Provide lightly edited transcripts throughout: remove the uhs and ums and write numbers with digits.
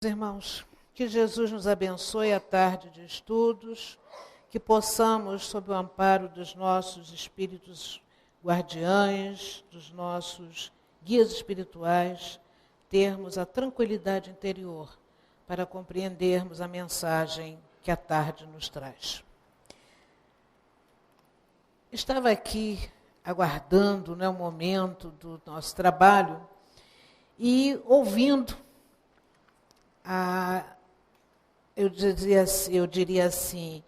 Irmãos, que Jesus nos abençoe a tarde de estudos, que possamos, sob o amparo dos nossos espíritos guardiães, dos nossos guias espirituais, termos a tranquilidade interior para compreendermos a mensagem que a tarde nos traz. Estava aqui aguardando, o momento do nosso trabalho e ouvindo eu diria assim,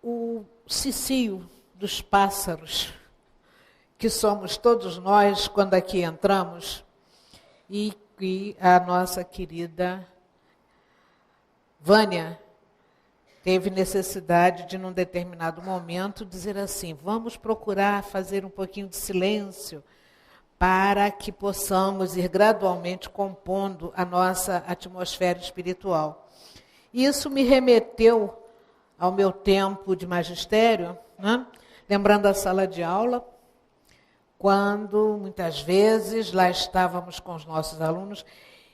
o cicio dos pássaros, que somos todos nós quando aqui entramos, e a nossa querida Vânia teve necessidade de, num determinado momento, dizer assim, vamos procurar fazer um pouquinho de silêncio, para que possamos ir gradualmente compondo a nossa atmosfera espiritual. Isso me remeteu ao meu tempo de magistério, lembrando a sala de aula, quando, muitas vezes, lá estávamos com os nossos alunos.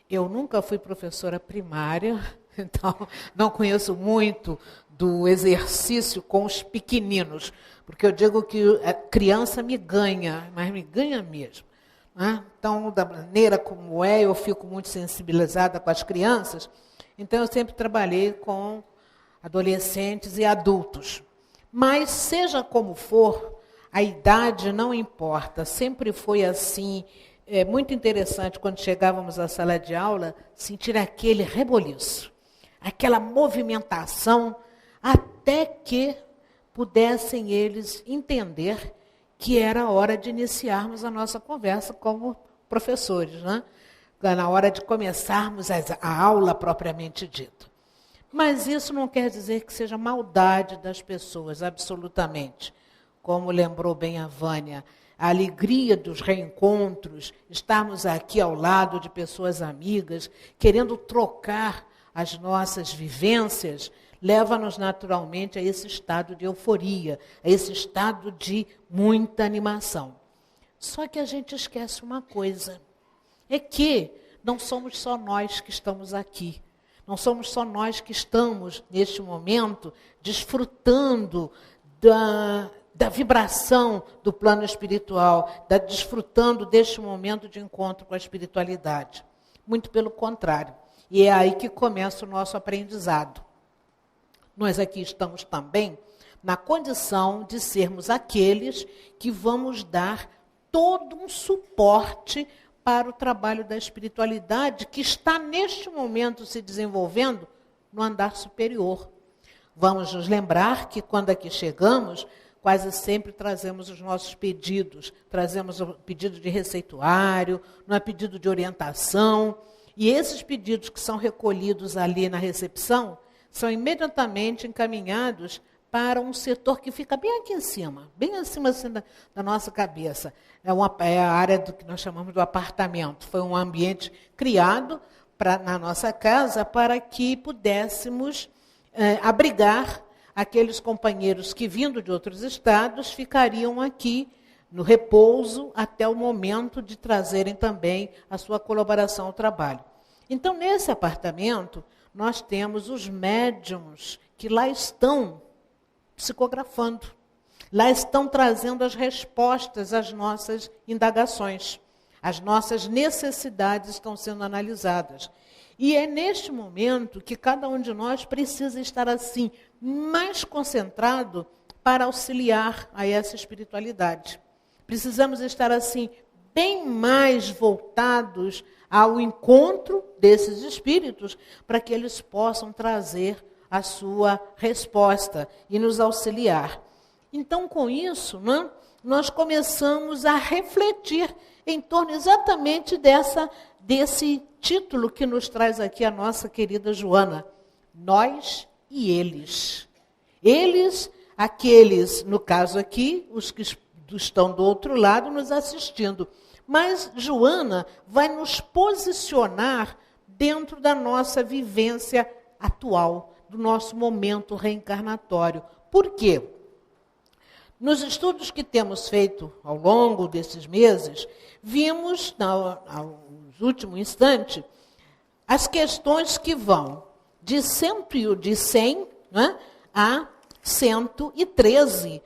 Eu nunca fui professora primária, então não conheço muito do exercício com os pequeninos, porque eu digo que a criança me ganha, mas me ganha mesmo. Então, da maneira como eu fico muito sensibilizada com as crianças, então eu sempre trabalhei com adolescentes e adultos. Mas, seja como for, a idade não importa, sempre foi assim. É muito interessante, quando chegávamos à sala de aula, sentir aquele reboliço, aquela movimentação, até que pudessem eles entender que era a hora de iniciarmos a nossa conversa como professores, na hora de começarmos a aula propriamente dita. Mas isso não quer dizer que seja maldade das pessoas, absolutamente. Como lembrou bem a Vânia, a alegria dos reencontros, estarmos aqui ao lado de pessoas amigas, querendo trocar as nossas vivências, leva-nos naturalmente a esse estado de euforia, a esse estado de muita animação. Só que a gente esquece uma coisa, é que não somos só nós que estamos aqui, não somos só nós que estamos, neste momento, desfrutando da vibração do plano espiritual, desfrutando deste momento de encontro com a espiritualidade. Muito pelo contrário. E é aí que começa o nosso aprendizado. Nós aqui estamos também na condição de sermos aqueles que vamos dar todo um suporte para o trabalho da espiritualidade que está neste momento se desenvolvendo no andar superior. Vamos nos lembrar que quando aqui chegamos, quase sempre trazemos os nossos pedidos, trazemos o pedido de receituário, não é pedido de orientação, e esses pedidos que são recolhidos ali na recepção são imediatamente encaminhados para um setor que fica bem aqui em cima, bem acima assim, da nossa cabeça. É a área do que nós chamamos do apartamento. Foi um ambiente criado na nossa casa para que pudéssemos abrigar aqueles companheiros que, vindo de outros estados, ficariam aqui no repouso até o momento de trazerem também a sua colaboração ao trabalho. Então, nesse apartamento, nós temos os médiuns que lá estão psicografando, lá estão trazendo as respostas às nossas indagações, as nossas necessidades estão sendo analisadas. E é neste momento que cada um de nós precisa estar assim, mais concentrado para auxiliar a essa espiritualidade. Precisamos estar assim, bem mais voltados ao encontro desses espíritos, para que eles possam trazer a sua resposta e nos auxiliar. Então, com isso, nós começamos a refletir em torno exatamente desse título que nos traz aqui a nossa querida Joana. Nós e eles. Eles, aqueles, no caso aqui, os que estão do outro lado nos assistindo. Mas Joana vai nos posicionar dentro da nossa vivência atual, do nosso momento reencarnatório. Por quê? Nos estudos que temos feito ao longo desses meses, vimos, no último instante, as questões que vão de 100, né, a 113,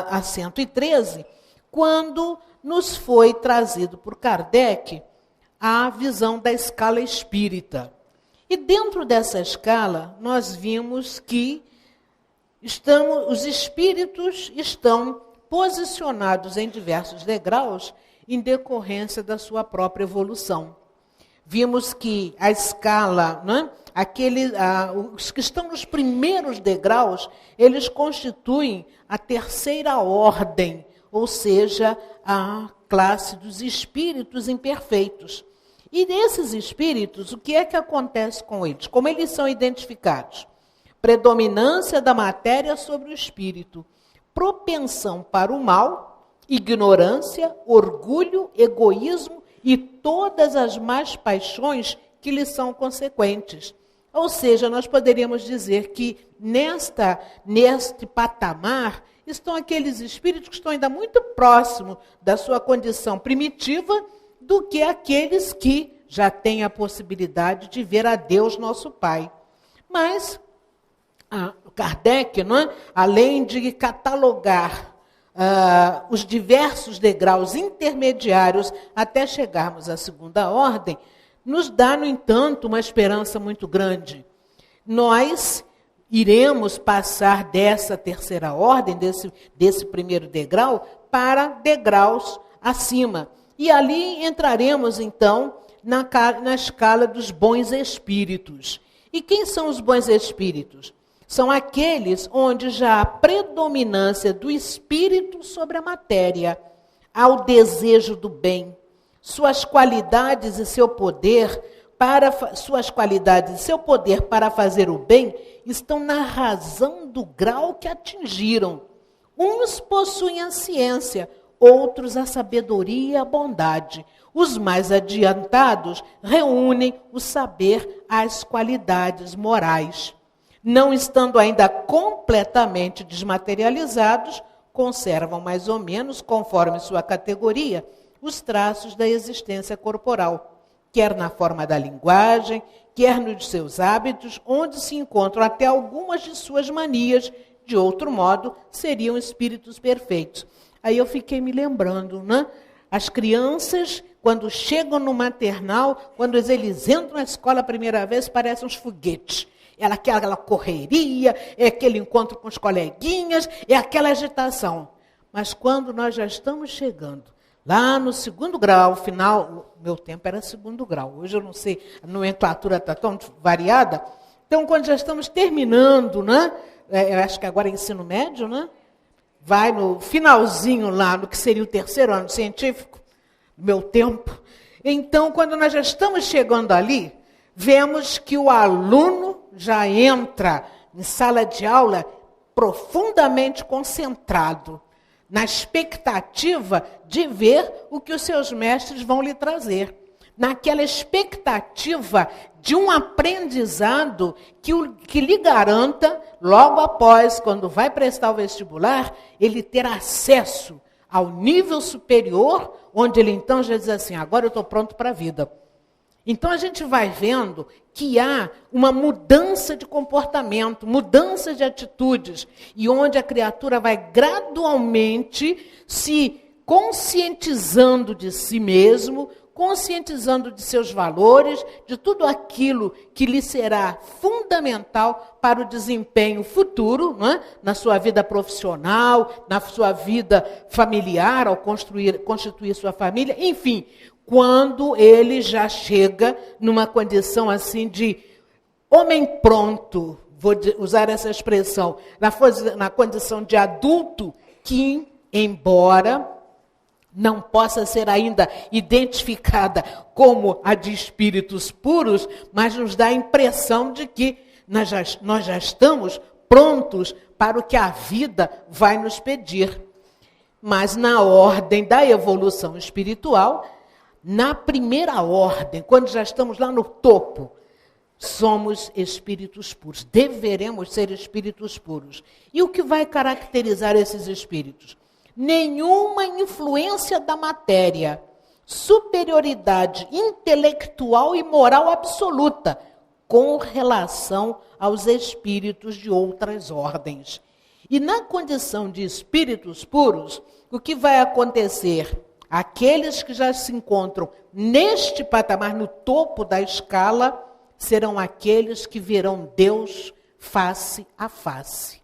a 113, quando nos foi trazido por Kardec a visão da escala espírita. E dentro dessa escala, nós vimos que os espíritos estão posicionados em diversos degraus em decorrência da sua própria evolução. Vimos que a escala, né, os que estão nos primeiros degraus, eles constituem a terceira ordem, ou seja, a classe dos espíritos imperfeitos. E desses espíritos, o que é que acontece com eles? Como eles são identificados? Predominância da matéria sobre o espírito, propensão para o mal, ignorância, orgulho, egoísmo e todas as más paixões que lhes são consequentes. Ou seja, nós poderíamos dizer que neste patamar estão aqueles espíritos que estão ainda muito próximos da sua condição primitiva do que aqueles que já têm a possibilidade de ver a Deus, nosso Pai. Mas Kardec, não é? Além de catalogar os diversos degraus intermediários até chegarmos à segunda ordem, nos dá, no entanto, uma esperança muito grande. Nós iremos passar dessa terceira ordem, desse primeiro degrau, para degraus acima. E ali entraremos, então, na escala dos bons espíritos. E quem são os bons espíritos? São aqueles onde já há predominância do espírito sobre a matéria, há o desejo do bem, suas qualidades e seu poder para fazer o bem estão na razão do grau que atingiram. Uns possuem a ciência, outros a sabedoria e a bondade. Os mais adiantados reúnem o saber às qualidades morais. Não estando ainda completamente desmaterializados, conservam mais ou menos, conforme sua categoria, os traços da existência corporal, quer na forma da linguagem, quer nos seus hábitos, onde se encontram até algumas de suas manias, de outro modo, seriam espíritos perfeitos. Aí eu fiquei me lembrando, né? As crianças, quando chegam no maternal, quando eles entram na escola a primeira vez, parecem uns foguetes. Aquela correria, é aquele encontro com os coleguinhas, é aquela agitação. Mas quando nós já estamos chegando lá no segundo grau, final, meu tempo era segundo grau, hoje eu não sei, a nomenclatura está tão variada. Então, quando já estamos terminando, né? Eu acho que agora é ensino médio, né? Vai no finalzinho lá, no que seria o terceiro ano científico, meu tempo. Então, quando nós já estamos chegando ali, vemos que o aluno já entra em sala de aula profundamente concentrado, na expectativa de ver o que os seus mestres vão lhe trazer. Naquela expectativa de um aprendizado que lhe garanta, logo após, quando vai prestar o vestibular, ele ter acesso ao nível superior, onde ele então já diz assim, agora eu estou pronto para a vida. Então a gente vai vendo que há uma mudança de comportamento, mudança de atitudes, e onde a criatura vai gradualmente se conscientizando de si mesmo, conscientizando de seus valores, de tudo aquilo que lhe será fundamental para o desempenho futuro, não é? Na sua vida profissional, na sua vida familiar, ao constituir sua família, enfim, quando ele já chega numa condição assim de homem pronto, vou usar essa expressão, na condição de adulto, que, embora não possa ser ainda identificada como a de espíritos puros, mas nos dá a impressão de que nós já estamos prontos para o que a vida vai nos pedir. Mas na ordem da evolução espiritual, na primeira ordem, quando já estamos lá no topo, somos espíritos puros. Deveremos ser espíritos puros. E o que vai caracterizar esses espíritos? Nenhuma influência da matéria, superioridade intelectual e moral absoluta com relação aos espíritos de outras ordens. E na condição de espíritos puros, o que vai acontecer? Aqueles que já se encontram neste patamar, no topo da escala, serão aqueles que verão Deus face a face.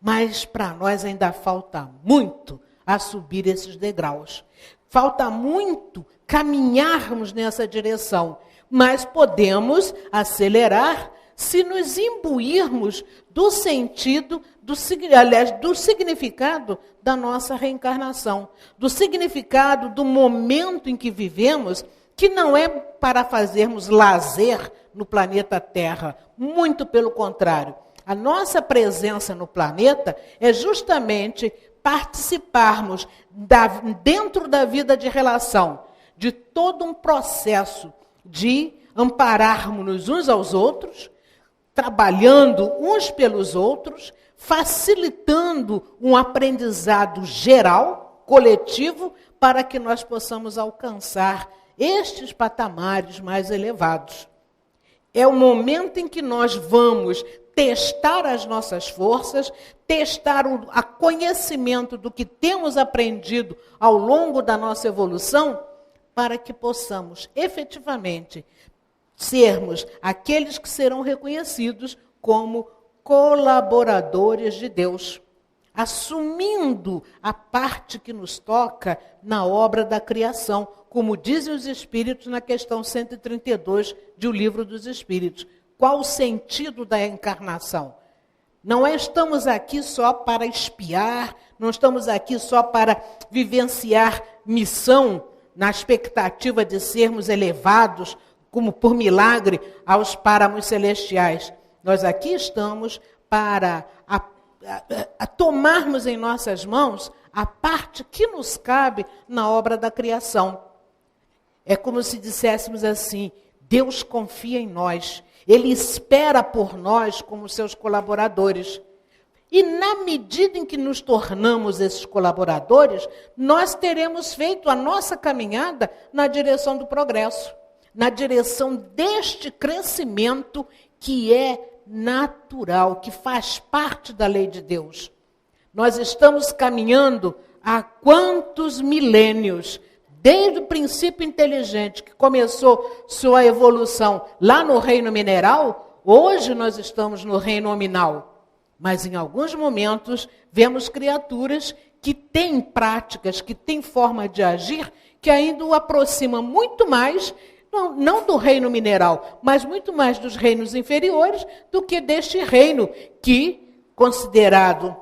Mas para nós ainda falta muito a subir esses degraus. Falta muito caminharmos nessa direção. Mas podemos acelerar se nos imbuirmos do sentido, do significado da nossa reencarnação, do significado do momento em que vivemos, que não é para fazermos lazer no planeta Terra, muito pelo contrário. A nossa presença no planeta é justamente participarmos dentro da vida de relação, de todo um processo de ampararmos uns aos outros, trabalhando uns pelos outros, facilitando um aprendizado geral, coletivo, para que nós possamos alcançar estes patamares mais elevados. É o momento em que nós vamos testar as nossas forças, testar o conhecimento do que temos aprendido ao longo da nossa evolução, para que possamos efetivamente sermos aqueles que serão reconhecidos como colaboradores de Deus, assumindo a parte que nos toca na obra da criação, como dizem os Espíritos na questão 132 de O Livro dos Espíritos. Qual o sentido da encarnação? Não estamos aqui só para espiar, não estamos aqui só para vivenciar missão, na expectativa de sermos elevados, como por milagre, aos páramos celestiais. Nós aqui estamos para tomarmos em nossas mãos a parte que nos cabe na obra da criação. É como se disséssemos assim: Deus confia em nós, Ele espera por nós como seus colaboradores. E na medida em que nos tornamos esses colaboradores, nós teremos feito a nossa caminhada na direção do progresso, na direção deste crescimento que é natural, que faz parte da lei de Deus. Nós estamos caminhando há quantos milênios, desde o princípio inteligente, que começou sua evolução lá no reino mineral, hoje nós estamos no reino nominal. Mas em alguns momentos vemos criaturas que têm práticas, que têm forma de agir, que ainda o aproxima muito mais, não do reino mineral, mas muito mais dos reinos inferiores do que deste reino que, considerado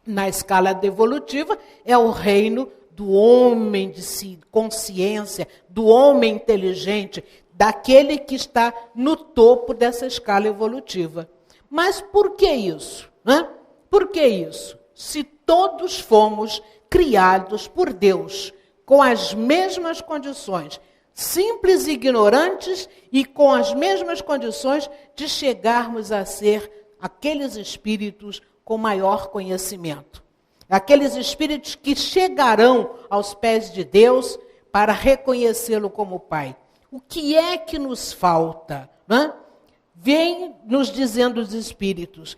na escala evolutiva, é o reino do homem de consciência, do homem inteligente, daquele que está no topo dessa escala evolutiva. Mas por que isso? Por que isso? Se todos fomos criados por Deus, com as mesmas condições, simples e ignorantes, e com as mesmas condições de chegarmos a ser aqueles espíritos com maior conhecimento. Aqueles espíritos que chegarão aos pés de Deus para reconhecê-lo como Pai. O que é que nos falta? Vem nos dizendo os espíritos,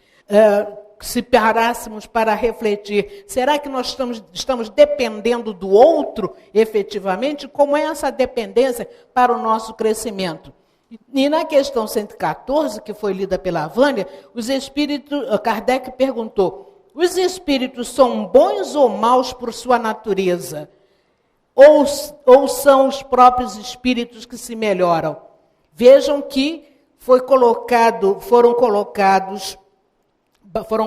se parássemos para refletir, será que nós estamos dependendo do outro efetivamente? Como é essa dependência para o nosso crescimento? E na questão 114, que foi lida pela Vânia, Kardec perguntou: os espíritos são bons ou maus por sua natureza? Ou são os próprios espíritos que se melhoram? Vejam que foram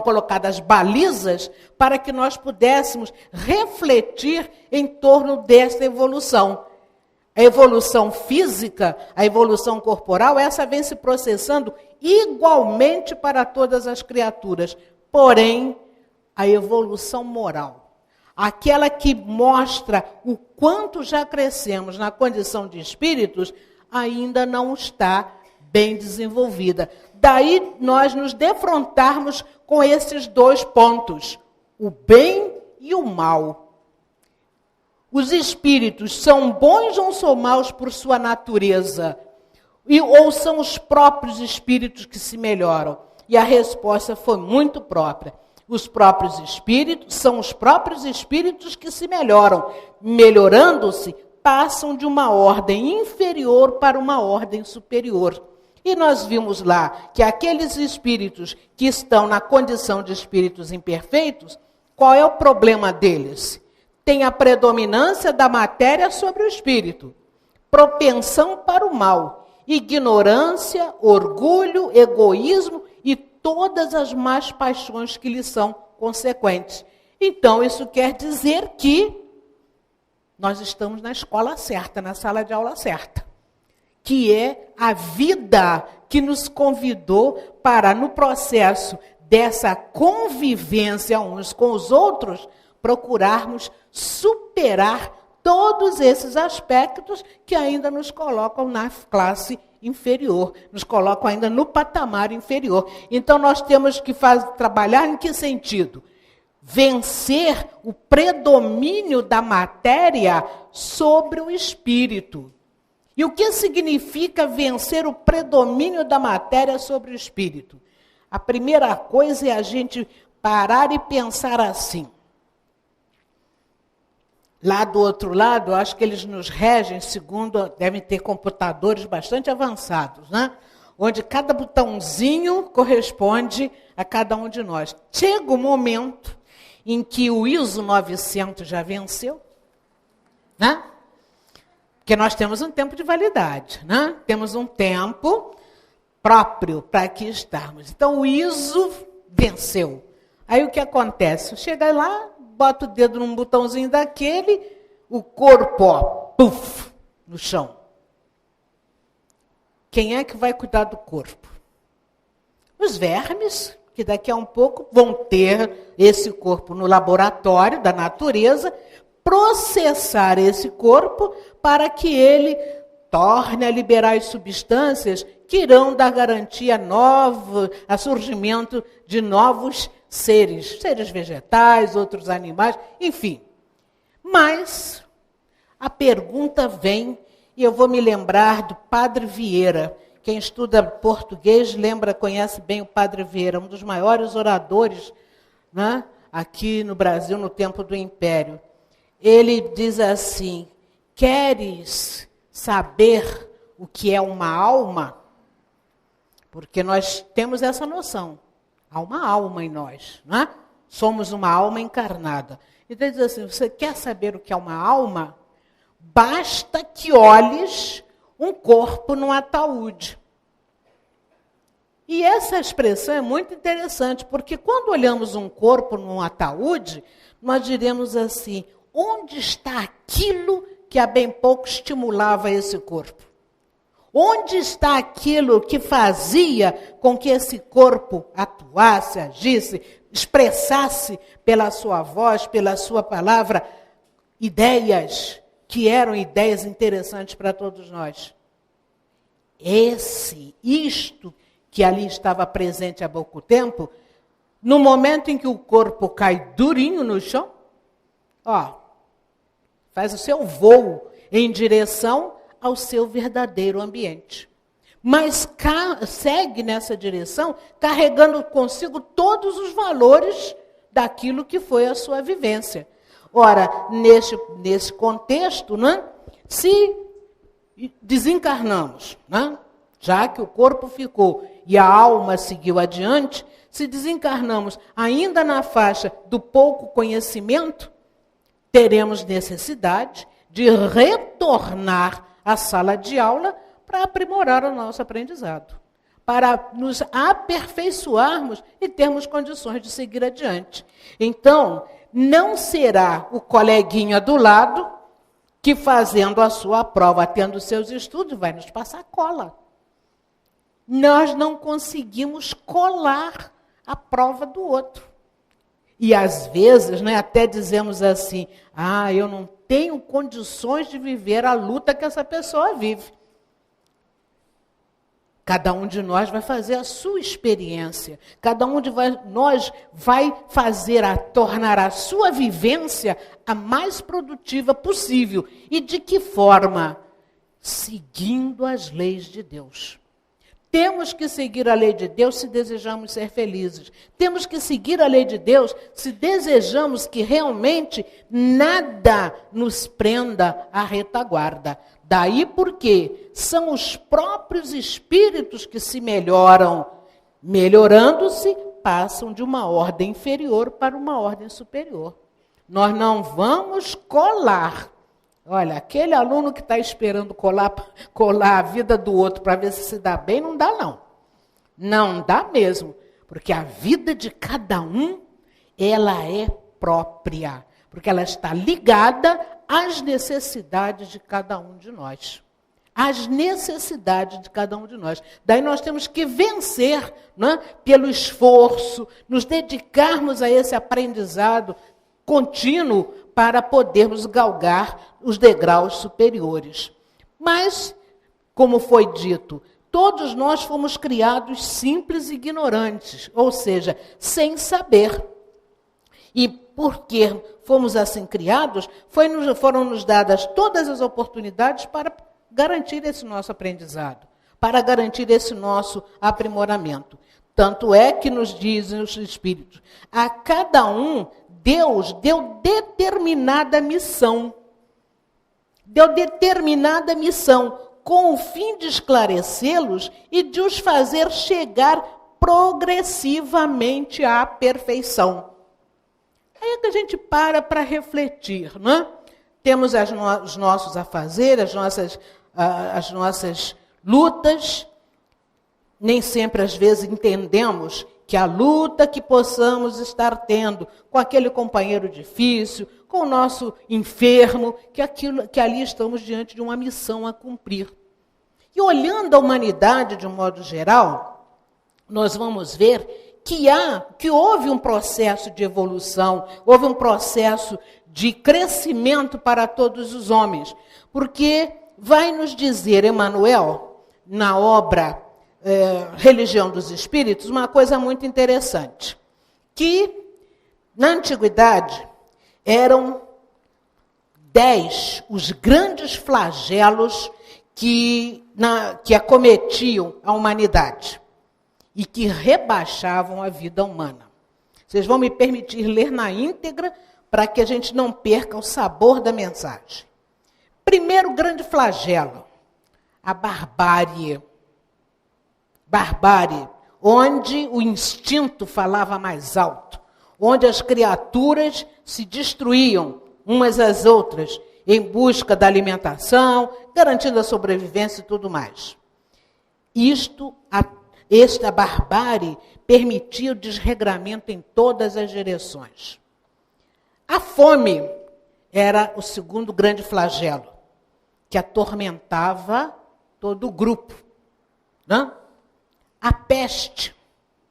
colocadas balizas para que nós pudéssemos refletir em torno desta evolução. A evolução física, a evolução corporal, essa vem se processando igualmente para todas as criaturas. Porém, a evolução moral, aquela que mostra o quanto já crescemos na condição de espíritos, ainda não está bem desenvolvida. Daí nós nos defrontarmos com esses dois pontos, o bem e o mal. Os espíritos são bons ou são maus por sua natureza? Ou são os próprios espíritos que se melhoram? E a resposta foi muito própria. Os próprios espíritos são os próprios espíritos que se melhoram. Melhorando-se, passam de uma ordem inferior para uma ordem superior. E nós vimos lá que aqueles espíritos que estão na condição de espíritos imperfeitos, qual é o problema deles? Tem a predominância da matéria sobre o espírito, propensão para o mal, ignorância, orgulho, egoísmo e todas as más paixões que lhes são consequentes. Então, isso quer dizer que nós estamos na escola certa, na sala de aula certa, que é a vida que nos convidou para, no processo dessa convivência uns com os outros, procurarmos superar todos esses aspectos que ainda nos colocam na classe inferior, nos colocam ainda no patamar inferior. Então, nós temos que trabalhar em que sentido? Vencer o predomínio da matéria sobre o espírito. E o que significa vencer o predomínio da matéria sobre o espírito? A primeira coisa é a gente parar e pensar assim. Lá do outro lado, eu acho que eles nos regem segundo, devem ter computadores bastante avançados, né? Onde cada botãozinho corresponde a cada um de nós. Chega o momento em que o ISO 900 já venceu, né? Porque nós temos um tempo de validade, né? Temos um tempo próprio para aqui estarmos. Então, o ISO venceu. Aí o que acontece? Chega lá, bota o dedo num botãozinho daquele, o corpo, ó, puf, no chão. Quem é que vai cuidar do corpo? Os vermes, que daqui a um pouco vão ter esse corpo no laboratório da natureza, processar esse corpo para que ele torne a liberar as substâncias que irão dar garantia nova, a surgimento de novos seres vegetais, outros animais, enfim. Mas a pergunta vem, e eu vou me lembrar do Padre Vieira. Quem estuda português conhece bem o Padre Vieira, um dos maiores oradores, né, aqui no Brasil, no tempo do Império. Ele diz assim: queres saber o que é uma alma? Porque nós temos essa noção. Há uma alma em nós, né? Somos uma alma encarnada. Então ele diz assim: você quer saber o que é uma alma? Basta que olhes um corpo num ataúde. E essa expressão é muito interessante, porque quando olhamos um corpo num ataúde, nós diremos assim: onde está aquilo que há bem pouco estimulava esse corpo? Onde está aquilo que fazia com que esse corpo atuasse, agisse, expressasse pela sua voz, pela sua palavra, ideias que eram ideias interessantes para todos nós? Isto que ali estava presente há pouco tempo, no momento em que o corpo cai durinho no chão, ó, faz o seu voo em direção ao seu verdadeiro ambiente. Mas segue nessa direção, carregando consigo todos os valores daquilo que foi a sua vivência. Ora, nesse contexto, né, se desencarnamos, né, já que o corpo ficou e a alma seguiu adiante, se desencarnamos ainda na faixa do pouco conhecimento, teremos necessidade de retornar à sala de aula para aprimorar o nosso aprendizado, para nos aperfeiçoarmos e termos condições de seguir adiante. Então, não será o coleguinha do lado que, fazendo a sua prova, tendo seus estudos, vai nos passar cola. Nós não conseguimos colar a prova do outro. E às vezes, né, até dizemos assim, eu não tenho condições de viver a luta que essa pessoa vive. Cada um de nós vai fazer a sua experiência. Cada um de nós vai tornar a sua vivência a mais produtiva possível. E de que forma? Seguindo as leis de Deus. Temos que seguir a lei de Deus se desejamos ser felizes. Temos que seguir a lei de Deus se desejamos que realmente nada nos prenda à retaguarda. Daí porque são os próprios espíritos que se melhoram. Melhorando-se, passam de uma ordem inferior para uma ordem superior. Nós não vamos colar. Olha, aquele aluno que está esperando colar a vida do outro para ver se dá bem, não dá não. Não dá mesmo. Porque a vida de cada um, ela é própria. Porque ela está ligada às necessidades de cada um de nós. Às necessidades de cada um de nós. Daí nós temos que vencer, né, pelo esforço, nos dedicarmos a esse aprendizado contínuo para podermos galgar os degraus superiores. Mas, como foi dito, todos nós fomos criados simples e ignorantes, ou seja, sem saber. E porque fomos assim criados, foram nos dadas todas as oportunidades para garantir esse nosso aprendizado, para garantir esse nosso aprimoramento. Tanto é que nos dizem os Espíritos, a cada um Deus deu determinada missão. Deu determinada missão com o fim de esclarecê-los e de os fazer chegar progressivamente à perfeição. Aí é que a gente para refletir, né? Temos os nossos afazeres, as nossas lutas. Nem sempre, às vezes, entendemos que a luta que possamos estar tendo com aquele companheiro difícil, com o nosso enfermo, que ali estamos diante de uma missão a cumprir. E olhando a humanidade de um modo geral, nós vamos ver que houve um processo de evolução, houve um processo de crescimento para todos os homens. Porque vai nos dizer Emmanuel, na obra Religião dos Espíritos, uma coisa muito interessante, que na antiguidade eram 10 os grandes flagelos que acometiam a humanidade e que rebaixavam a vida humana. Vocês vão me permitir ler na íntegra para que a gente não perca o sabor da mensagem. Primeiro grande flagelo, a barbárie. Barbárie, onde o instinto falava mais alto, onde as criaturas se destruíam umas às outras em busca da alimentação, garantindo a sobrevivência e tudo mais. Esta barbárie permitia o desregramento em todas as direções. A fome era o segundo grande flagelo, que atormentava todo o grupo, né? A peste,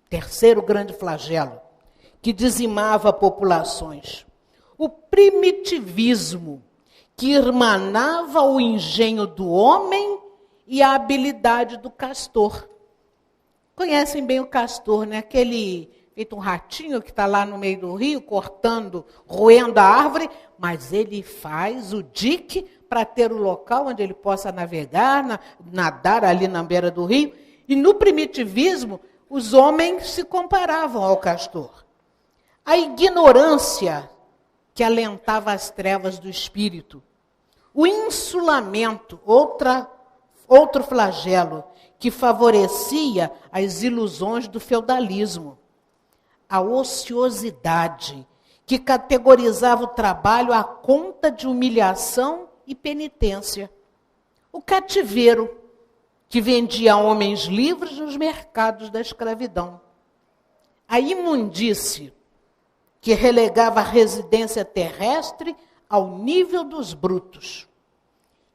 terceiro grande flagelo, que dizimava populações. O primitivismo, que irmanava o engenho do homem e a habilidade do castor. Conhecem bem o castor, né? Feito um ratinho que está lá no meio do rio, roendo a árvore, mas ele faz o dique para ter o local onde ele possa navegar, nadar ali na beira do rio. E no primitivismo, os homens se comparavam ao castor. A ignorância que alentava as trevas do espírito. O insulamento, outro flagelo, que favorecia as ilusões do feudalismo. A ociosidade, que categorizava o trabalho à conta de humilhação e penitência. O cativeiro, que vendia homens livres nos mercados da escravidão. A imundície, que relegava a residência terrestre ao nível dos brutos.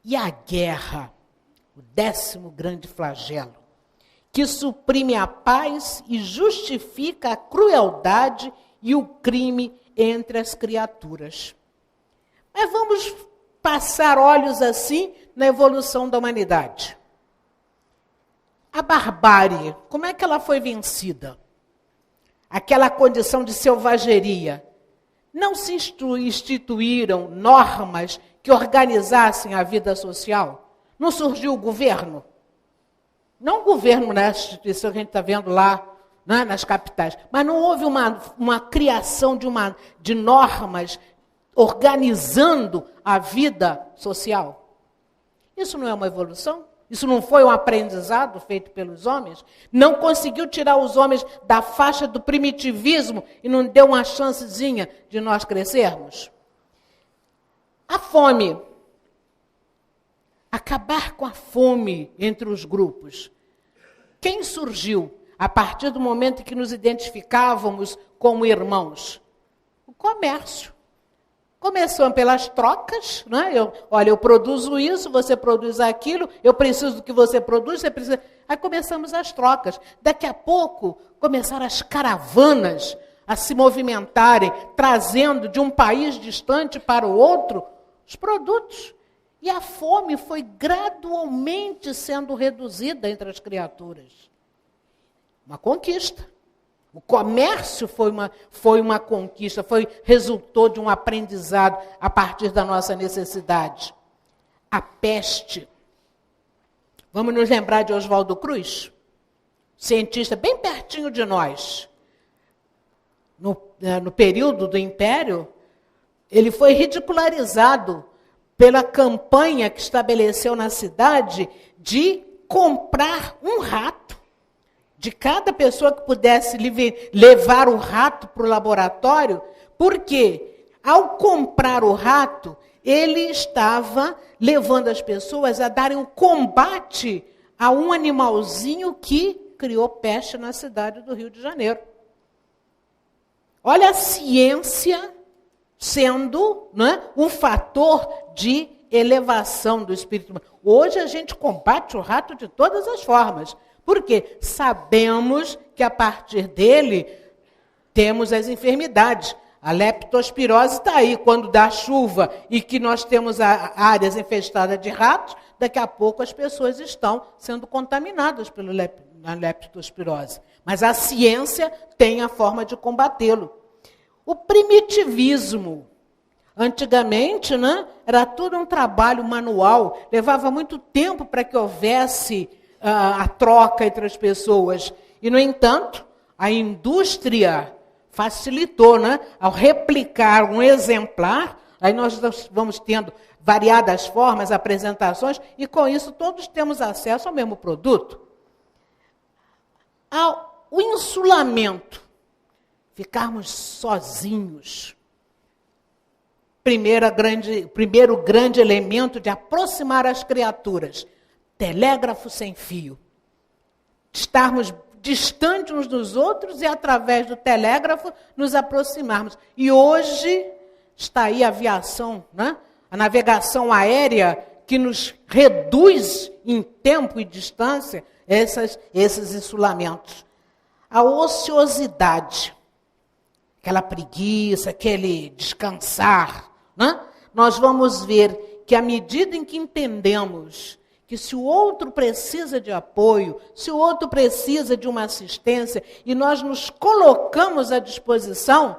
E a guerra, o 10º grande flagelo, que suprime a paz e justifica a crueldade e o crime entre as criaturas. Mas vamos passar olhos assim na evolução da humanidade. A barbárie, como é que ela foi vencida? Aquela condição de selvageria. Não se instituíram normas que organizassem a vida social? Não surgiu o governo? Não o governo nessa instituição que a gente está vendo lá, né, nas capitais, mas não houve uma criação de normas organizando a vida social? Isso não é uma evolução? Isso não foi um aprendizado feito pelos homens? Não conseguiu tirar os homens da faixa do primitivismo e não deu uma chancezinha de nós crescermos? A fome. Acabar com a fome entre os grupos. Quem surgiu a partir do momento em que nos identificávamos como irmãos? O comércio. Começou pelas trocas, né? Eu produzo isso, você produz aquilo, eu preciso do que você produz, você precisa... Aí começamos as trocas. Daqui a pouco começaram as caravanas a se movimentarem, trazendo de um país distante para o outro os produtos. E a fome foi gradualmente sendo reduzida entre as criaturas. Uma conquista. O comércio foi uma conquista, resultou de um aprendizado a partir da nossa necessidade. A peste. Vamos nos lembrar de Oswaldo Cruz? Cientista bem pertinho de nós. No período do Império, ele foi ridicularizado pela campanha que estabeleceu na cidade de comprar um rato. De cada pessoa que pudesse levar o rato para o laboratório, porque ao comprar o rato, ele estava levando as pessoas a darem um combate a um animalzinho que criou peste na cidade do Rio de Janeiro. Olha a ciência sendo, né, um fator de elevação do espírito humano. Hoje a gente combate o rato de todas as formas. Por quê? Sabemos que a partir dele temos as enfermidades. A leptospirose está aí. Quando dá chuva e que nós temos áreas infestadas de ratos, daqui a pouco as pessoas estão sendo contaminadas pela leptospirose. Mas a ciência tem a forma de combatê-lo. O primitivismo. Antigamente, né, era tudo um trabalho manual. Levava muito tempo para que houvesse a troca entre as pessoas. E, no entanto, a indústria facilitou, né? Ao replicar um exemplar, aí nós vamos tendo variadas formas, apresentações, e com isso todos temos acesso ao mesmo produto. O insulamento, ficarmos sozinhos. Primeiro grande elemento de aproximar as criaturas, telégrafo sem fio. Estarmos distantes uns dos outros e, através do telégrafo, nos aproximarmos. E hoje está aí a aviação, né? A navegação aérea, que nos reduz em tempo e distância esses insulamentos. A ociosidade, aquela preguiça, aquele descansar, né? Nós vamos ver que, à medida em que entendemos que se o outro precisa de apoio, se o outro precisa de uma assistência, e nós nos colocamos à disposição,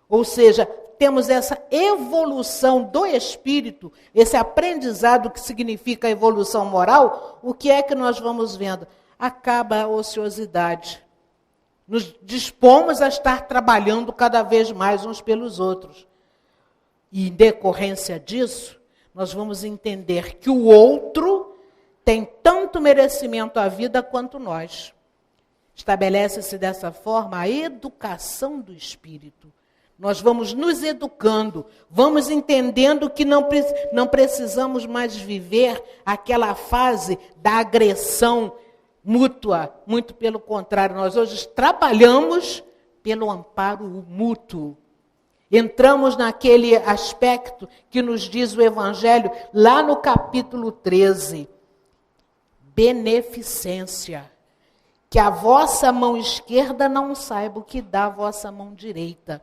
ou seja, temos essa evolução do espírito, esse aprendizado que significa a evolução moral, o que é que nós vamos vendo? Acaba a ociosidade. Nos dispomos a estar trabalhando cada vez mais uns pelos outros. E, em decorrência disso, nós vamos entender que o outro tem tanto merecimento à vida quanto nós. Estabelece-se dessa forma a educação do espírito. Nós vamos nos educando, vamos entendendo que não precisamos mais viver aquela fase da agressão mútua. Muito pelo contrário, nós hoje trabalhamos pelo amparo mútuo. Entramos naquele aspecto que nos diz o Evangelho, lá no capítulo 13. Beneficência. que a vossa mão esquerda não saiba o que dá a vossa mão direita.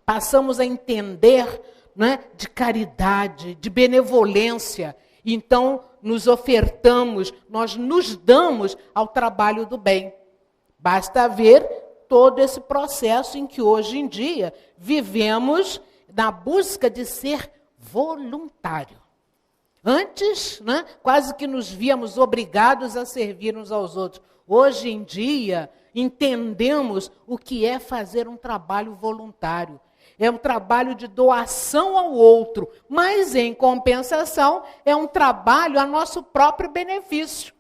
Passamos a entender, né, de caridade, de benevolência. Então, nos ofertamos, nós nos damos ao trabalho do bem. Basta ver todo esse processo em que hoje em dia vivemos na busca de ser voluntário. Antes, né, quase que nos víamos obrigados a servir uns aos outros. Hoje em dia, entendemos o que é fazer um trabalho voluntário. É um trabalho de doação ao outro, mas, em compensação, é um trabalho a nosso próprio benefício.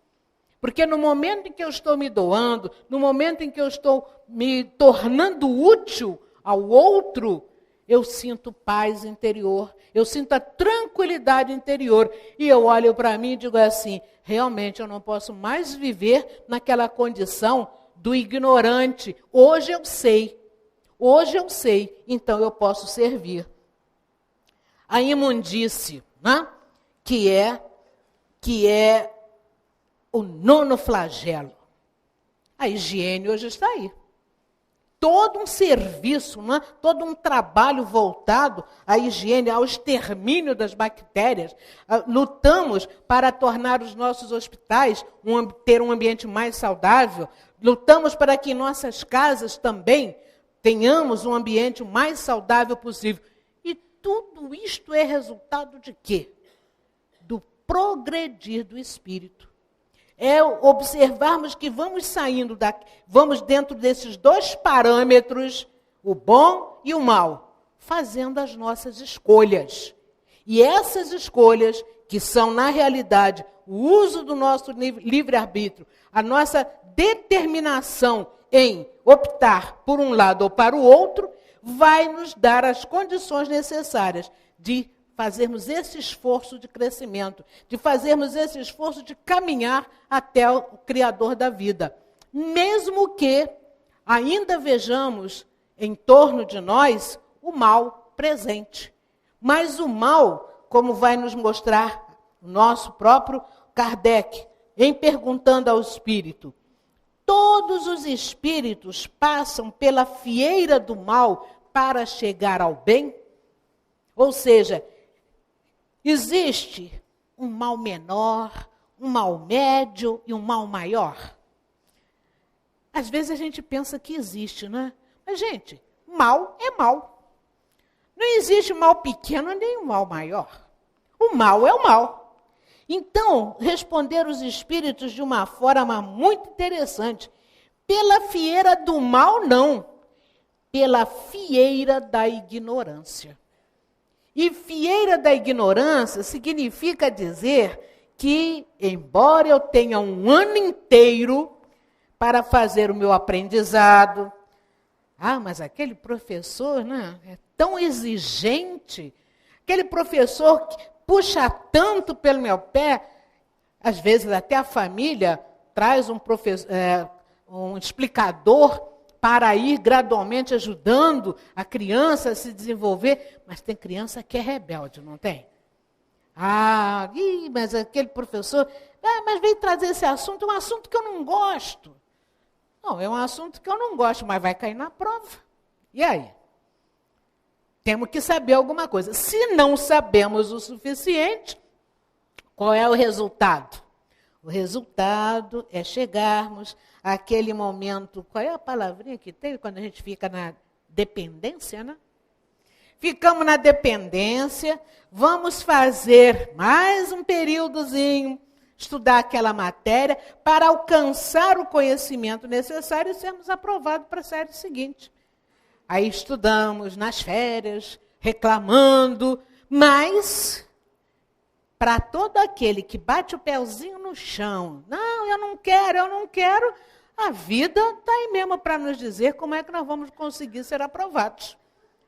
Porque no momento em que eu estou me doando, no momento em que eu estou me tornando útil ao outro, eu sinto paz interior, eu sinto a tranquilidade interior. E eu olho para mim e digo assim, realmente eu não posso mais viver naquela condição do ignorante. Hoje eu sei, então eu posso servir. A imundície, né? que é o nono flagelo. A higiene hoje está aí. Todo um serviço, né? Todo um trabalho voltado à higiene, ao extermínio das bactérias. Lutamos para tornar os nossos hospitais ter um ambiente mais saudável. Lutamos para que em nossas casas também tenhamos um ambiente o mais saudável possível. E tudo isto é resultado de quê? Do progredir do espírito. É observarmos que vamos dentro desses dois parâmetros, o bom e o mal, fazendo as nossas escolhas. E essas escolhas, que são, na realidade, o uso do nosso livre-arbítrio, a nossa determinação em optar por um lado ou para o outro, vai nos dar as condições necessárias de fazermos esse esforço de crescimento, de fazermos esse esforço de caminhar até o Criador da vida. Mesmo que ainda vejamos em torno de nós o mal presente. Mas o mal, como vai nos mostrar o nosso próprio Kardec, em perguntando ao espírito, todos os espíritos passam pela fieira do mal para chegar ao bem? Ou seja, existe um mal menor, um mal médio e um mal maior? Às vezes a gente pensa que existe, não é? Mas, gente, mal é mal. Não existe mal pequeno nem um mal maior. O mal é o mal. Então, responder os espíritos de uma forma muito interessante. Pela fieira do mal, não. Pela fieira da ignorância. E fieira da ignorância significa dizer que, embora eu tenha um ano inteiro para fazer o meu aprendizado, mas aquele professor, né, é tão exigente, aquele professor que puxa tanto pelo meu pé, às vezes até a família traz um explicador para ir gradualmente ajudando a criança a se desenvolver, mas tem criança que é rebelde, não tem? Mas aquele professor, mas veio trazer esse assunto, um assunto que eu não gosto. Não, é um assunto que eu não gosto, mas vai cair na prova. E aí? Temos que saber alguma coisa. Se não sabemos o suficiente, qual é o resultado? O resultado é chegarmos àquele momento, qual é a palavrinha que tem quando a gente fica na dependência, né? Ficamos na dependência, vamos fazer mais um períodozinho, estudar aquela matéria para alcançar o conhecimento necessário e sermos aprovados para a série seguinte. Aí estudamos nas férias, reclamando, mas para todo aquele que bate o pezinho no chão, não, eu não quero, a vida está aí mesmo para nos dizer como é que nós vamos conseguir ser aprovados.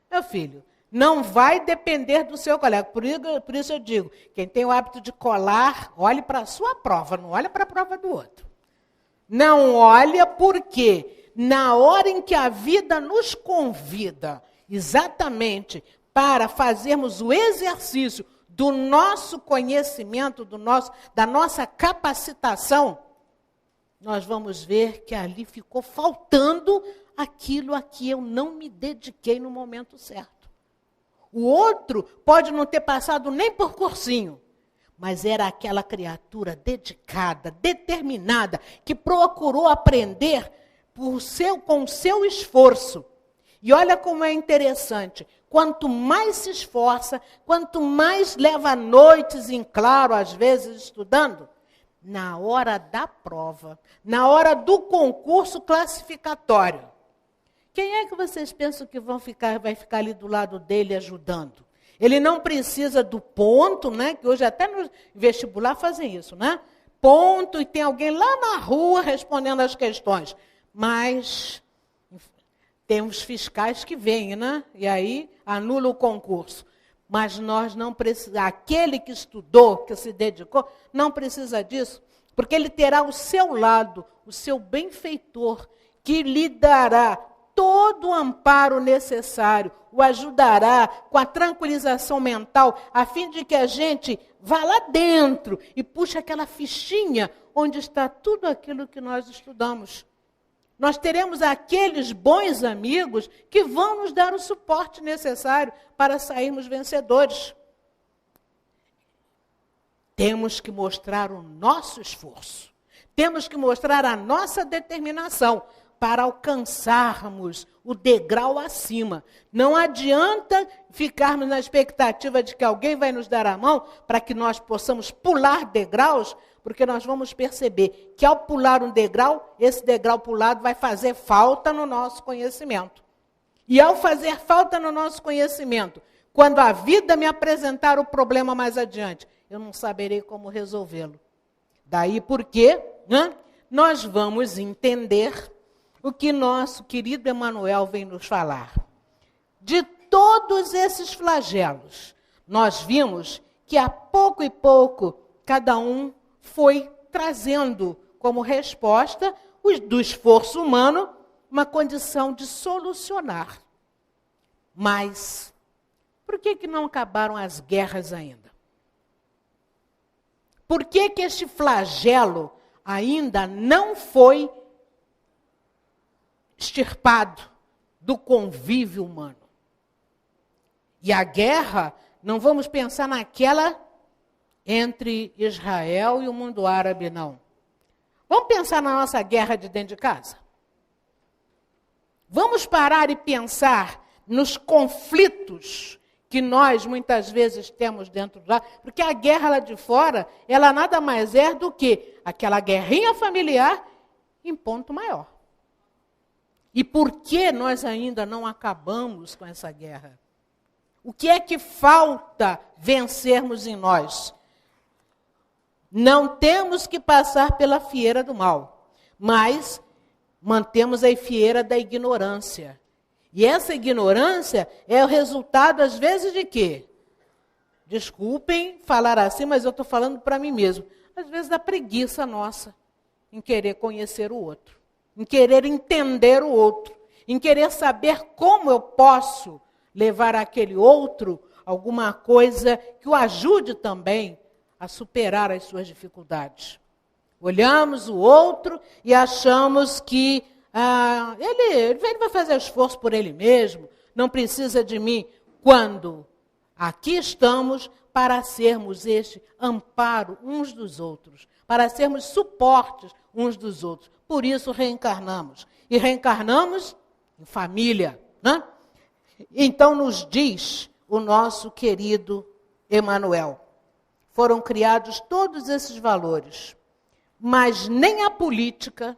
Meu filho, não vai depender do seu colega. Por isso eu digo, quem tem o hábito de colar, olhe para a sua prova, não olhe para a prova do outro. Não olha porque na hora em que a vida nos convida exatamente para fazermos o exercício do nosso conhecimento, da nossa capacitação, nós vamos ver que ali ficou faltando aquilo a que eu não me dediquei no momento certo. O outro pode não ter passado nem por cursinho, mas era aquela criatura dedicada, determinada, que procurou aprender com o seu esforço. E olha como é interessante, quanto mais se esforça, quanto mais leva noites em claro, às vezes estudando, na hora da prova, na hora do concurso classificatório, quem é que vocês pensam que vai ficar ali do lado dele ajudando? Ele não precisa do ponto, né? Que hoje até no vestibular fazem isso, né? Ponto, e tem alguém lá na rua respondendo as questões. Mas tem os fiscais que vêm, né? E aí anula o concurso. Mas nós não precisamos, aquele que estudou, que se dedicou, não precisa disso, porque ele terá ao seu lado o seu benfeitor, que lhe dará todo o amparo necessário, o ajudará com a tranquilização mental, a fim de que a gente vá lá dentro e puxe aquela fichinha onde está tudo aquilo que nós estudamos. Nós teremos aqueles bons amigos que vão nos dar o suporte necessário para sairmos vencedores. Temos que mostrar o nosso esforço. Temos que mostrar a nossa determinação para alcançarmos o degrau acima. Não adianta ficarmos na expectativa de que alguém vai nos dar a mão para que nós possamos pular degraus, porque nós vamos perceber que ao pular um degrau, esse degrau pulado vai fazer falta no nosso conhecimento. E ao fazer falta no nosso conhecimento, quando a vida me apresentar o problema mais adiante, eu não saberei como resolvê-lo. Daí porque nós vamos entender o que nosso querido Emmanuel vem nos falar. De todos esses flagelos, nós vimos que a pouco e pouco, cada um foi trazendo como resposta do esforço humano uma condição de solucionar. Mas por que não acabaram as guerras ainda? Por que este flagelo ainda não foi extirpado do convívio humano? E a guerra, não vamos pensar naquela entre Israel e o mundo árabe, não. Vamos pensar na nossa guerra de dentro de casa? Vamos parar e pensar nos conflitos que nós muitas vezes temos dentro de lá, porque a guerra lá de fora, ela nada mais é do que aquela guerrinha familiar em ponto maior. E por que nós ainda não acabamos com essa guerra? O que é que falta vencermos em nós? Não temos que passar pela fieira do mal, mas mantemos a fieira da ignorância. E essa ignorância é o resultado, às vezes, de quê? Desculpem falar assim, mas eu estou falando para mim mesmo. Às vezes da preguiça nossa em querer conhecer o outro, em querer entender o outro, em querer saber como eu posso levar àquele outro alguma coisa que o ajude também a superar as suas dificuldades. Olhamos o outro e achamos que ele vai fazer esforço por ele mesmo, não precisa de mim. Quando aqui estamos para sermos este amparo uns dos outros, para sermos suportes uns dos outros. Por isso reencarnamos. E reencarnamos em família, né? Então nos diz o nosso querido Emmanuel, foram criados todos esses valores, mas nem a política,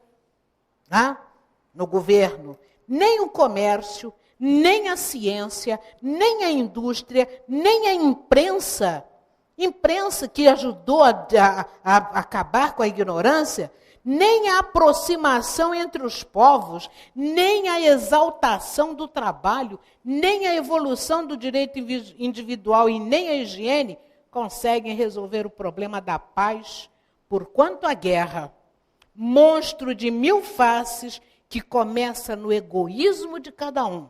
no governo, nem o comércio, nem a ciência, nem a indústria, nem a imprensa que ajudou a acabar com a ignorância, nem a aproximação entre os povos, nem a exaltação do trabalho, nem a evolução do direito individual e nem a higiene conseguem resolver o problema da paz, porquanto a guerra, monstro de mil faces, que começa no egoísmo de cada um,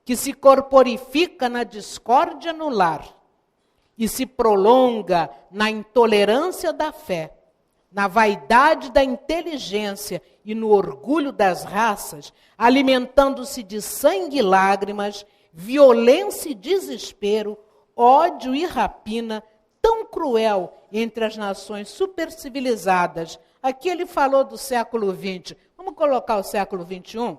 que se corporifica na discórdia no lar e se prolonga na intolerância da fé, na vaidade da inteligência e no orgulho das raças, alimentando-se de sangue e lágrimas, violência e desespero, ódio e rapina, tão cruel entre as nações supercivilizadas. Aqui ele falou do século XX. Vamos colocar o século XXI?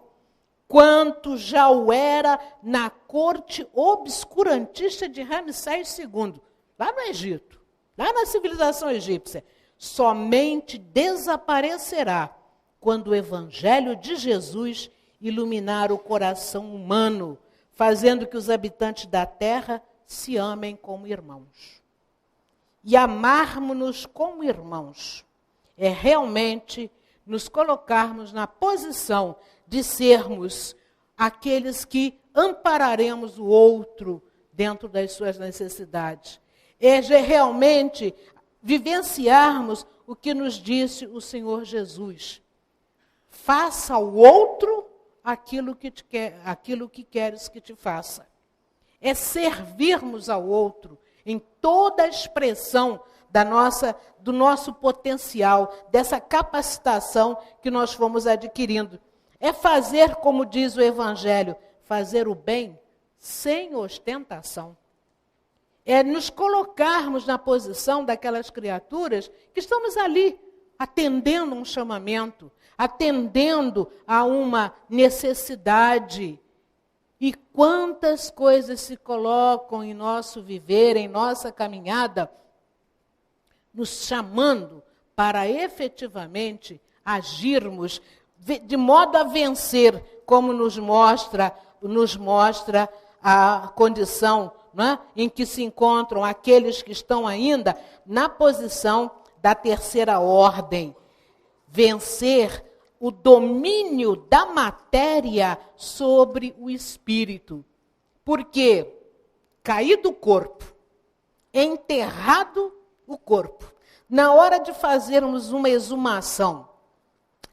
Quanto já o era na corte obscurantista de Ramsés II, lá no Egito, lá na civilização egípcia. Somente desaparecerá quando o evangelho de Jesus iluminar o coração humano, fazendo que os habitantes da terra se amem como irmãos. E amarmos-nos como irmãos é realmente nos colocarmos na posição de sermos aqueles que ampararemos o outro dentro das suas necessidades. É realmente vivenciarmos o que nos disse o Senhor Jesus. Faça ao outro aquilo que queres que te faça. É servirmos ao outro em toda a expressão do nosso potencial, dessa capacitação que nós fomos adquirindo. É fazer, como diz o Evangelho, fazer o bem sem ostentação. É nos colocarmos na posição daquelas criaturas que estamos ali, atendendo um chamamento, atendendo a uma necessidade. E quantas coisas se colocam em nosso viver, em nossa caminhada, nos chamando para efetivamente agirmos de modo a vencer, como nos mostra a condição, né, em que se encontram aqueles que estão ainda na posição da terceira ordem. Vencer o domínio da matéria sobre o espírito. Porque caído o corpo, enterrado o corpo, na hora de fazermos uma exumação,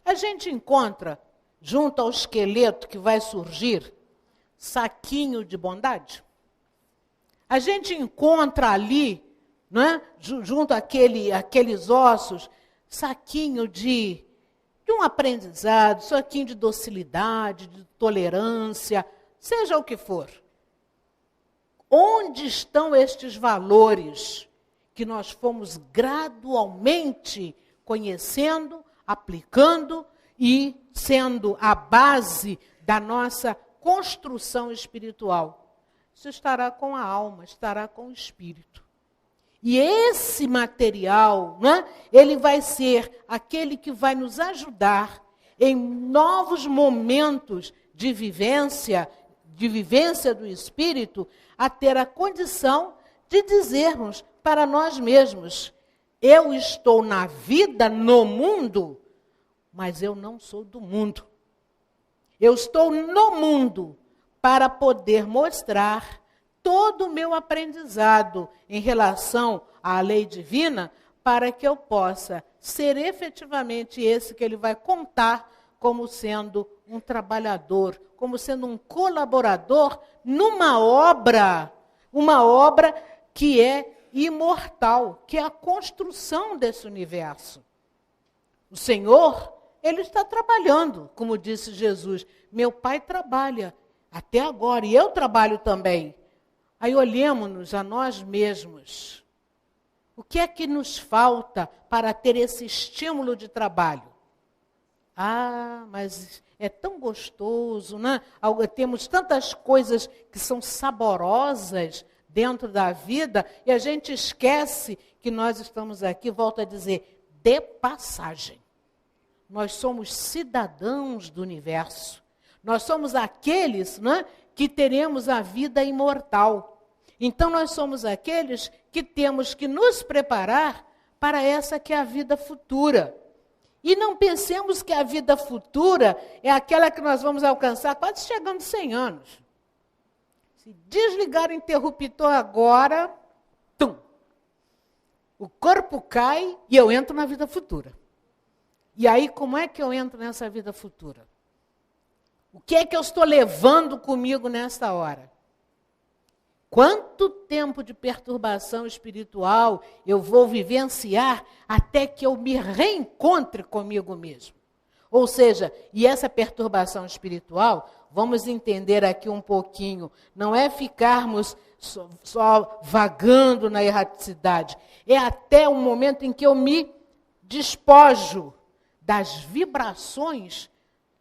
a gente encontra, junto ao esqueleto que vai surgir, saquinho de bondade? A gente encontra ali, né, junto àqueles ossos, saquinho de um aprendizado, saquinho de docilidade, de tolerância, seja o que for. Onde estão estes valores que nós fomos gradualmente conhecendo, aplicando e sendo a base da nossa construção espiritual? Isso estará com a alma, estará com o espírito. E esse material, né, ele vai ser aquele que vai nos ajudar em novos momentos de vivência do espírito, a ter a condição de dizermos para nós mesmos: eu estou na vida, no mundo, mas eu não sou do mundo. Eu estou no mundo para poder mostrar todo o meu aprendizado em relação à lei divina, para que eu possa ser efetivamente esse que ele vai contar como sendo um trabalhador, como sendo um colaborador numa obra, uma obra que é imortal, que é a construção desse universo. O Senhor, ele está trabalhando, como disse Jesus. Meu Pai trabalha até agora e eu trabalho também. Aí olhemos-nos a nós mesmos. O que é que nos falta para ter esse estímulo de trabalho? Ah, mas é tão gostoso, né? Temos tantas coisas que são saborosas dentro da vida e a gente esquece que nós estamos aqui, volto a dizer, de passagem. Nós somos cidadãos do universo. Nós somos aqueles, né, que teremos a vida imortal. Então, nós somos aqueles que temos que nos preparar para essa que é a vida futura. E não pensemos que a vida futura é aquela que nós vamos alcançar quase chegando a 100 anos. Se desligar o interruptor agora, tum, o corpo cai e eu entro na vida futura. E aí, como é que eu entro nessa vida futura? O que é que eu estou levando comigo nessa hora? Quanto tempo de perturbação espiritual eu vou vivenciar até que eu me reencontre comigo mesmo? Ou seja, e essa perturbação espiritual, vamos entender aqui um pouquinho, não é ficarmos só vagando na erraticidade, é até o momento em que eu me despojo das vibrações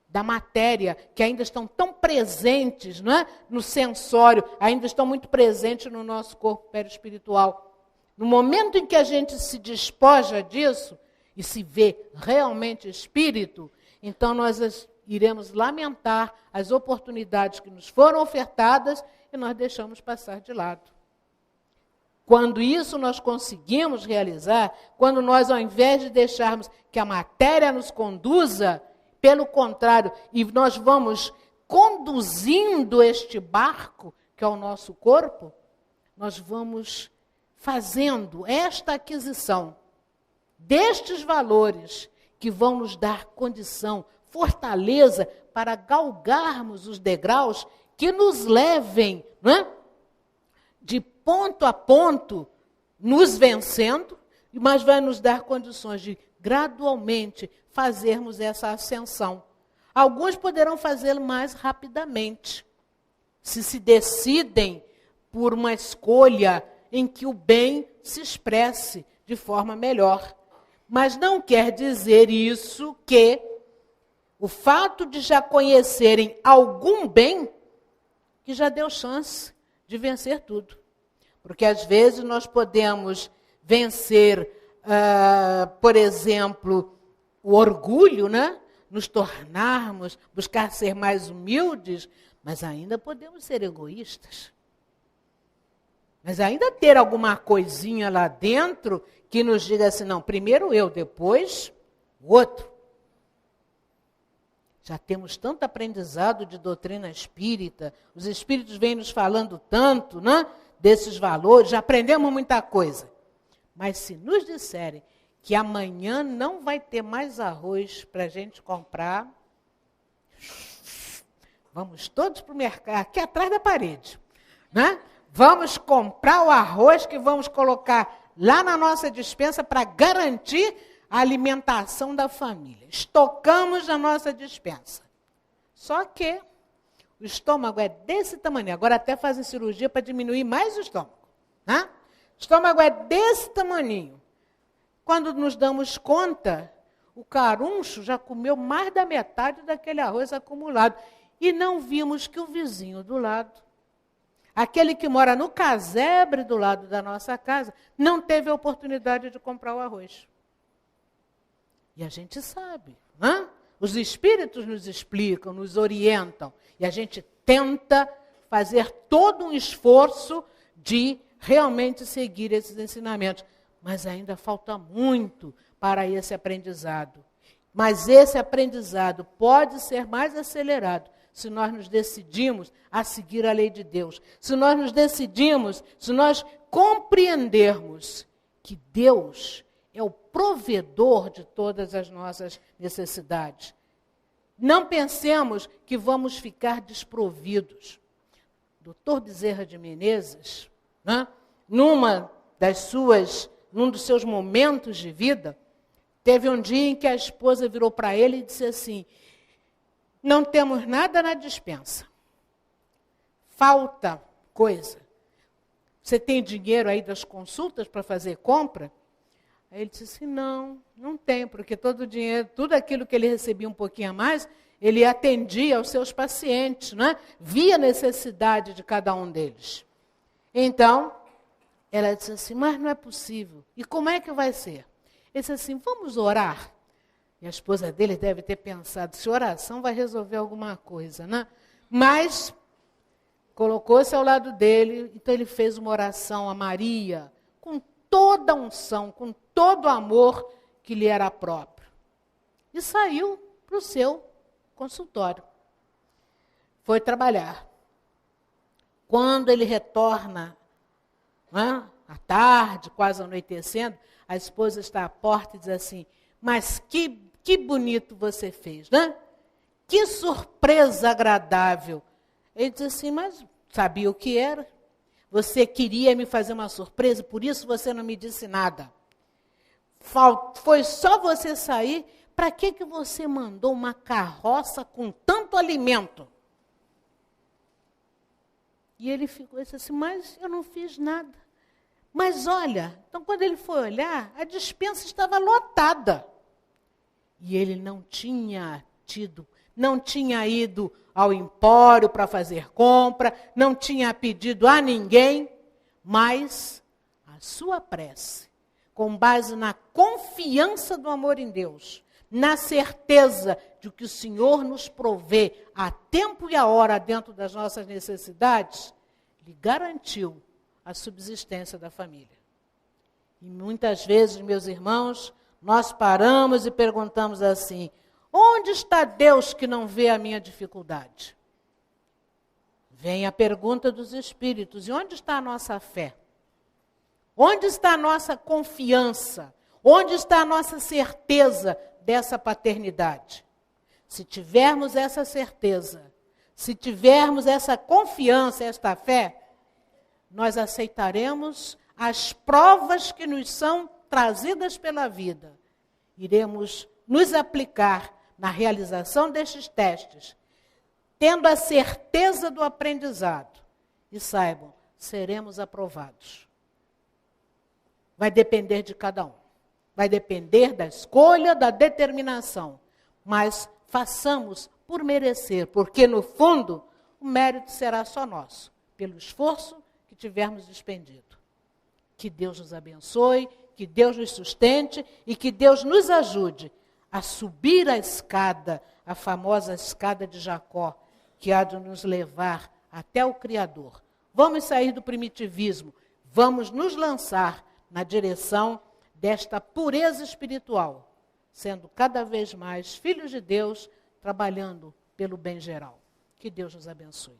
da matéria, que ainda estão tão presentes, não é? No sensório, ainda estão muito presentes no nosso corpo perispiritual. No momento em que a gente se despoja disso e se vê realmente espírito, então nós iremos lamentar as oportunidades que nos foram ofertadas e nós deixamos passar de lado. Quando isso nós conseguimos realizar, quando nós, ao invés de deixarmos que a matéria nos conduza, pelo contrário, e nós vamos conduzindo este barco, que é o nosso corpo, nós vamos fazendo esta aquisição destes valores que vão nos dar condição, fortaleza para galgarmos os degraus que nos levem, não é? De ponto a ponto, nos vencendo, mas vai nos dar condições de gradualmente fazermos essa ascensão. Alguns poderão fazê-lo mais rapidamente, se decidem por uma escolha em que o bem se expresse de forma melhor. Mas não quer dizer isso que o fato de já conhecerem algum bem, que já deu chance de vencer tudo. Porque às vezes nós podemos vencer, por exemplo, o orgulho, né? Nos tornarmos, buscar ser mais humildes, mas ainda podemos ser egoístas. Mas ainda ter alguma coisinha lá dentro que nos diga assim, não, primeiro eu, depois o outro. Já temos tanto aprendizado de doutrina espírita, os espíritos vêm nos falando tanto, né, desses valores, já aprendemos muita coisa. Mas se nos disserem que amanhã não vai ter mais arroz para a gente comprar, vamos todos para o mercado, aqui atrás da parede, né? Vamos comprar o arroz que vamos colocar lá na nossa despensa para garantir a alimentação da família. Estocamos na nossa despensa. Só que o estômago é desse tamanho. Agora até fazem cirurgia para diminuir mais o estômago. Né? O estômago é desse tamaninho. Quando nos damos conta, o caruncho já comeu mais da metade daquele arroz acumulado. E não vimos que o vizinho do lado, aquele que mora no casebre do lado da nossa casa, não teve a oportunidade de comprar o arroz. E a gente sabe, né? Os espíritos nos explicam, nos orientam, e a gente tenta fazer todo um esforço de realmente seguir esses ensinamentos. Mas ainda falta muito para esse aprendizado. Mas esse aprendizado pode ser mais acelerado se nós nos decidimos a seguir a lei de Deus. Se nós nos decidimos, se nós compreendermos que Deus é o provedor de todas as nossas necessidades. Não pensemos que vamos ficar desprovidos. Dr. Bezerra de Menezes, né, num dos seus momentos de vida, teve um dia em que a esposa virou para ele e disse assim, não temos nada na despensa. Falta coisa. Você tem dinheiro aí das consultas para fazer compra? Aí ele disse assim, não tem, porque todo o dinheiro, tudo aquilo que ele recebia um pouquinho a mais, ele atendia aos seus pacientes, né? Via a necessidade de cada um deles. Então, ela disse assim, mas não é possível. E como é que vai ser? Ele disse assim, vamos orar. E a esposa dele deve ter pensado, se oração vai resolver alguma coisa, né? Mas colocou-se ao lado dele, então ele fez uma oração a Maria, com toda a unção, com todo o amor que lhe era próprio. E saiu para o seu consultório. Foi trabalhar. Quando ele retorna, né, à tarde, quase anoitecendo, a esposa está à porta e diz assim, mas que bonito você fez, né? Que surpresa agradável. Ele diz assim, mas sabia o que era? você queria me fazer uma surpresa, por isso você não me disse nada. Foi só você sair, para que você mandou uma carroça com tanto alimento? E ele disse assim, mas eu não fiz nada. Mas olha, então quando ele foi olhar, a despensa estava lotada. E ele não tinha ido ao empório para fazer compra, não tinha pedido a ninguém, mas a sua prece, com base na confiança do amor em Deus, na certeza de que o Senhor nos provê a tempo e a hora dentro das nossas necessidades, lhe garantiu a subsistência da família. E muitas vezes, meus irmãos, nós paramos e perguntamos assim, onde está Deus que não vê a minha dificuldade? Vem a pergunta dos Espíritos, e onde está a nossa fé? Onde está a nossa confiança? Onde está a nossa certeza dessa paternidade? Se tivermos essa certeza, se tivermos essa confiança, esta fé, nós aceitaremos as provas que nos são trazidas pela vida. Iremos nos aplicar na realização destes testes, tendo a certeza do aprendizado. E saibam, seremos aprovados. Vai depender de cada um. Vai depender da escolha, da determinação. Mas façamos por merecer, porque no fundo o mérito será só nosso, pelo esforço que tivermos despendido. Que Deus nos abençoe, que Deus nos sustente e que Deus nos ajude a subir a escada, a famosa escada de Jacó, que há de nos levar até o Criador. Vamos sair do primitivismo, vamos nos lançar na direção desta pureza espiritual, sendo cada vez mais filhos de Deus, trabalhando pelo bem geral. Que Deus nos abençoe.